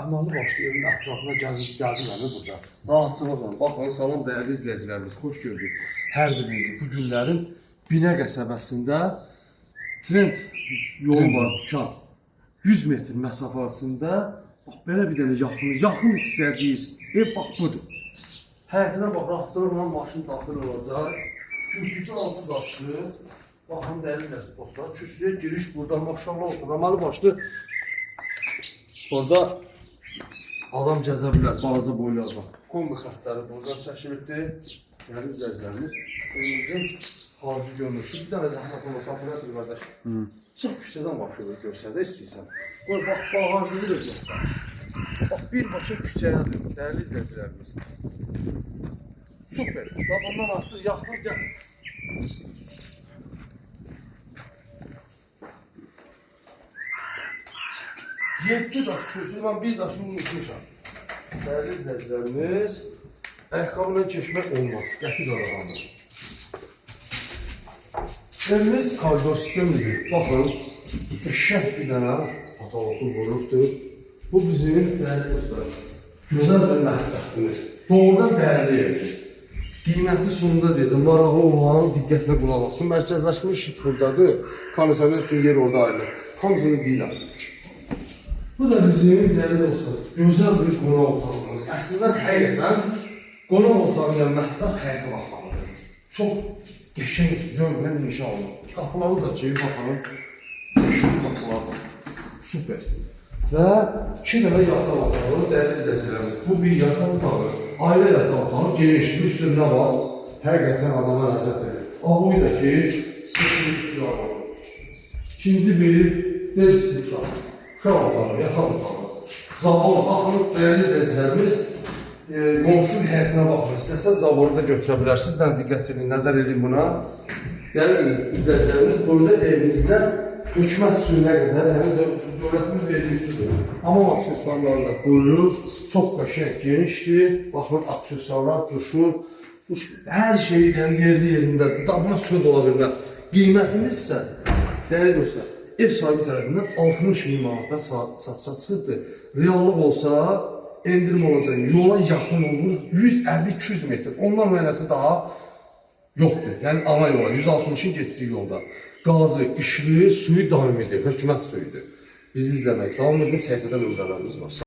Əməli başlı evin ətrafına gəzdim burada. Rahatçılıqla. Baxın, salam dəyərli izləyicilərimiz, xoş gördük. Hər birinizi bu günlərin Binə qəsəbəsində trend yolu var, dükan. 100 metr məsafəsində bax belə bir dənə yaxın istədiyiniz ev bax budur. Həyətinə bax, rahatçılıqla maşın daxil olacaq. Kürsüsü altı daşlı. Baxın dəyərli dostlar, kürsüyə giriş burada maşallah olsun. Əməli başlı orada adam gəzə bilər, balaca boylu adam. Kombi xətləri buradan çəkilibdir. Yəni izləyicilərimiz. Önümüzün xarici görünüşü. Bir dənə zəhmət olmasa, bu nədir qardaş? Çox küçədən başlıyor görsədə istəyirsən. Qoy, bax, bağırsızı da göstər. Bax, birbaşa küçəyədir, dəyərli izləyicilərimiz. Süper. Bax, ondan artıq yaxın gəl. Yeddi daş kürsüdür, mən bir daşını unutmuşam. Dəyərli izləyicilərimiz, ayaqqabıyla keçmək olmaz, qəti qadağandır. Evimiz koridor sistemidir. Baxın, qəşəng bir dənə patoloqlu vurubdur. Bu bizim dəyərli dostlar, gözəl bir mətbəxtimiz. Doğrudan dəyərli evdir. Qiyməti sonunda deyəcəm, marağı olan diqqətlə qulaq alsın. Mərkəzləşmiş şit buradadır, komisyoner üçün yer orada ayrılır. Hamısını deyirəm. Bu da bizim dəyərli dostlar, gözəl bir qonaq otağımız. Əslində həqiqətən qonaq otağı ilə mətbəx həyata baxmalıdır. Çox qəşəng, zövqlə inşa olunur. Qapıları da ki, baxın, qəşəng qapılardır. Süper. Və 2 dənə yataq otağı, dəyərli izləyicilərimiz. Bu bir yataq otağı, ailə yataq otağı, genişli, üstündə var. Həqiqətən adama ləzzət verir. Aboyu da ki, seçilmiş bir alanı. İkinci bir dersi uşaq. Uşaq otağı, yataq otağı. Zavod, baxın, dəyərli izləyicilərimiz, qonşunun həyətinə baxın. İstəsəz zavodu da götürə bilərsiniz. Bir dənə diqqət edin, nəzər edin buna. Dəyərli izləyicilərimiz, burada evimizdə hökumət suyuna qədər, yəni dövlətimiz verdiyi sudur. Hamam aksesuarları da qoyulur. Çox qəşəng, genişdir. Baxın, aksesuarlar, duşur. Hər şey yerli yerindədir. Da buna söz ola bilməz. Qiymətimiz isə, dəyərli dostlar, ev sahibi tərəfindən 60.000 manatdan satışa çıxıbdır. Reallıq olsa, endirim olacaq. Yola yaxın olur, 150-200 metr. Ondan mənəsi daha yoxdur. Yəni ana yola, 160-ın getdiyi yolda. Qazı, işığı, suyu daim edir, hökumət suyudur. Bizi izləmək davam edin, səhifədən özlərimiz var.